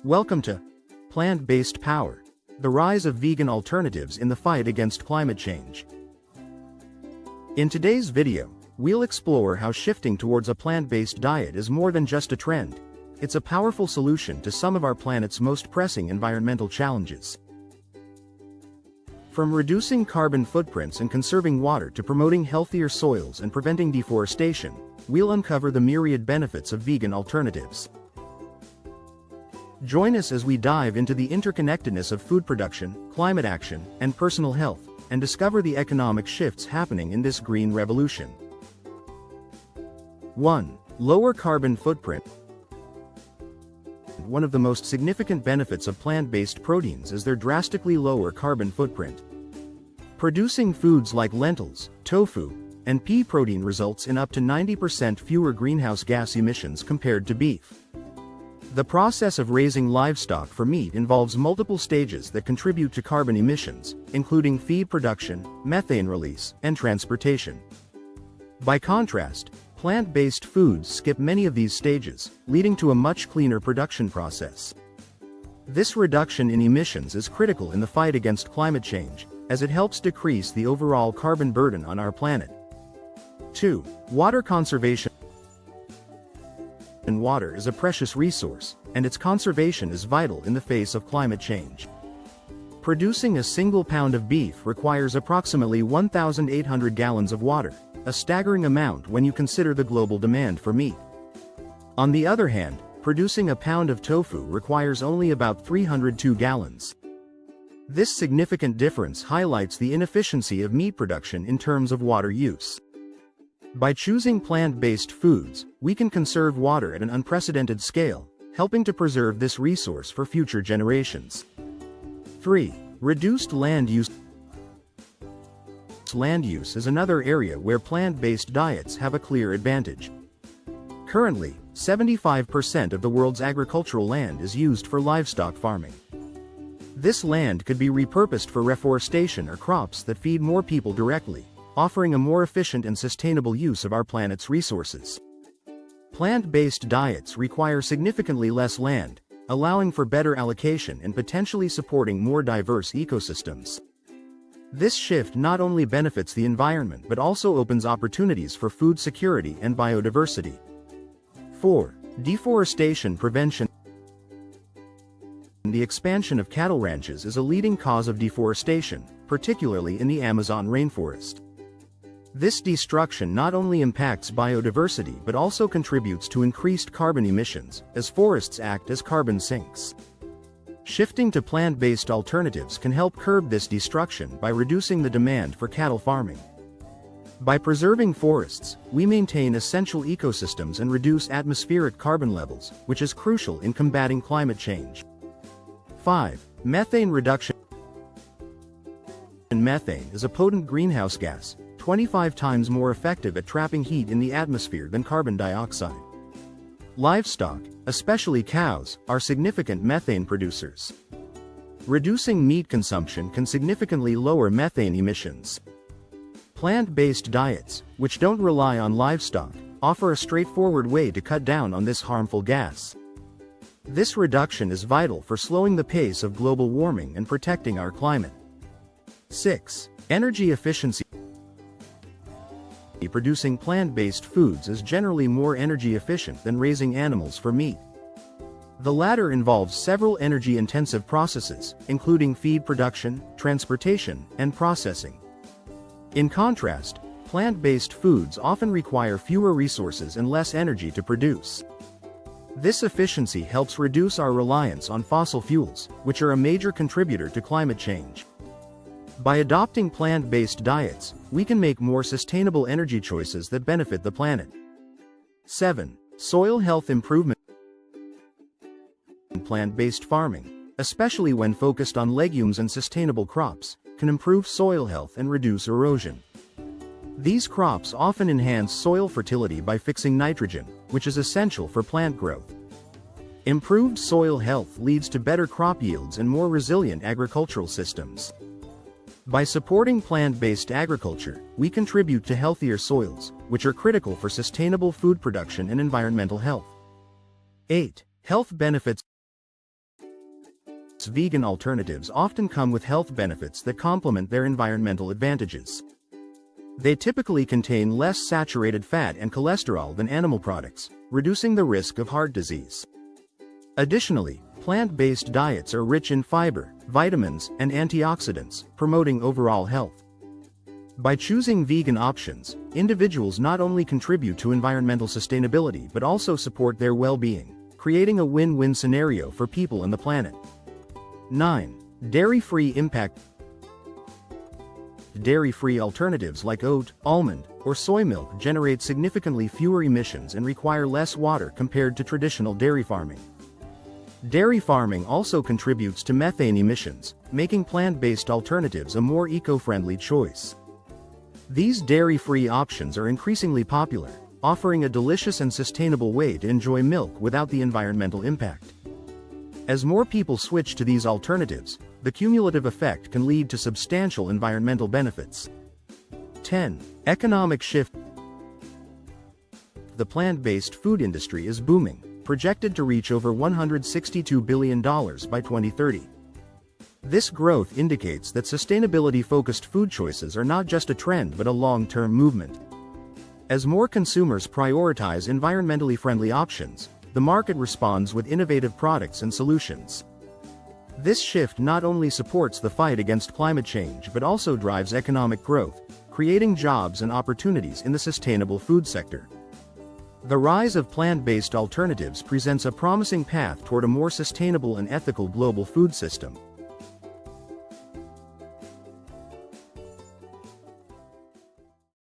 Welcome to Plant-Based Power, the rise of vegan alternatives in the fight against climate change. In today's video, we'll explore how shifting towards a plant-based diet is more than just a trend. It's a powerful solution to some of our planet's most pressing environmental challenges. From reducing carbon footprints and conserving water to promoting healthier soils and preventing deforestation, we'll uncover the myriad benefits of vegan alternatives. Join us as we dive into the interconnectedness of food production, climate action, and personal health, and discover the economic shifts happening in this green revolution. 1. Lower carbon footprint. One of the most significant benefits of plant-based proteins is their drastically lower carbon footprint. Producing foods like lentils, tofu, and pea protein results in up to 90% fewer greenhouse gas emissions compared to beef. The process of raising livestock for meat involves multiple stages that contribute to carbon emissions, including feed production, methane release, and transportation. By contrast, plant-based foods skip many of these stages, leading to a much cleaner production process. This reduction in emissions is critical in the fight against climate change, as it helps decrease the overall carbon burden on our planet. 2. Water conservation. Water is a precious resource, and its conservation is vital in the face of climate change. Producing a single pound of beef requires approximately 1,800 gallons of water, a staggering amount when you consider the global demand for meat. On the other hand, producing a pound of tofu requires only about 302 gallons. This significant difference highlights the inefficiency of meat production in terms of water use. By choosing plant-based foods, we can conserve water at an unprecedented scale, helping to preserve this resource for future generations. 3. Reduced land use. Land use is another area where plant-based diets have a clear advantage. Currently, 75% of the world's agricultural land is used for livestock farming. This land could be repurposed for reforestation or crops that feed more people directly, offering a more efficient and sustainable use of our planet's resources. Plant-based diets require significantly less land, allowing for better allocation and potentially supporting more diverse ecosystems. This shift not only benefits the environment but also opens opportunities for food security and biodiversity. 4. Deforestation prevention. The expansion of cattle ranches is a leading cause of deforestation, particularly in the Amazon rainforest. This destruction not only impacts biodiversity but also contributes to increased carbon emissions, as forests act as carbon sinks. Shifting to plant-based alternatives can help curb this destruction by reducing the demand for cattle farming. By preserving forests, we maintain essential ecosystems and reduce atmospheric carbon levels, which is crucial in combating climate change. 5. Methane reduction. Methane is a potent greenhouse gas, 25 times more effective at trapping heat in the atmosphere than carbon dioxide. Livestock, especially cows, are significant methane producers. Reducing meat consumption can significantly lower methane emissions. Plant-based diets, which don't rely on livestock, offer a straightforward way to cut down on this harmful gas. This reduction is vital for slowing the pace of global warming and protecting our climate. 6. Energy efficiency. Producing plant-based foods is generally more energy efficient than raising animals for meat. The latter involves several energy-intensive processes, including feed production, transportation, and processing. In contrast, plant-based foods often require fewer resources and less energy to produce. This efficiency helps reduce our reliance on fossil fuels, which are a major contributor to climate change. By adopting plant-based diets, we can make more sustainable energy choices that benefit the planet. 7. Soil health improvement. Plant-based farming, especially when focused on legumes and sustainable crops, can improve soil health and reduce erosion. These crops often enhance soil fertility by fixing nitrogen, which is essential for plant growth. Improved soil health leads to better crop yields and more resilient agricultural systems. By supporting plant-based agriculture, we contribute to healthier soils, which are critical for sustainable food production and environmental health. 8. Health benefits. diets. Vegan alternatives often come with health benefits that complement their environmental advantages. They typically contain less saturated fat and cholesterol than animal products, reducing the risk of heart disease. Additionally, plant-based diets are rich in fiber, vitamins, and antioxidants, promoting overall health. By choosing vegan options, individuals not only contribute to environmental sustainability but also support their well-being, creating a win-win scenario for people and the planet. 9. Dairy-free impact. Dairy-free alternatives like oat, almond, or soy milk generate significantly fewer emissions and require less water compared to traditional dairy farming. Dairy farming also contributes to methane emissions, making plant-based alternatives a more eco-friendly choice. These dairy-free options are increasingly popular, offering a delicious and sustainable way to enjoy milk without the environmental impact. As more people switch to these alternatives, the cumulative effect can lead to substantial environmental benefits. 10. Economic shift. The plant-based food industry is booming, projected to reach over $162 billion by 2030. This growth indicates that sustainability-focused food choices are not just a trend but a long-term movement. As more consumers prioritize environmentally friendly options, the market responds with innovative products and solutions. This shift not only supports the fight against climate change but also drives economic growth, creating jobs and opportunities in the sustainable food sector. The rise of plant-based alternatives presents a promising path toward a more sustainable and ethical global food system,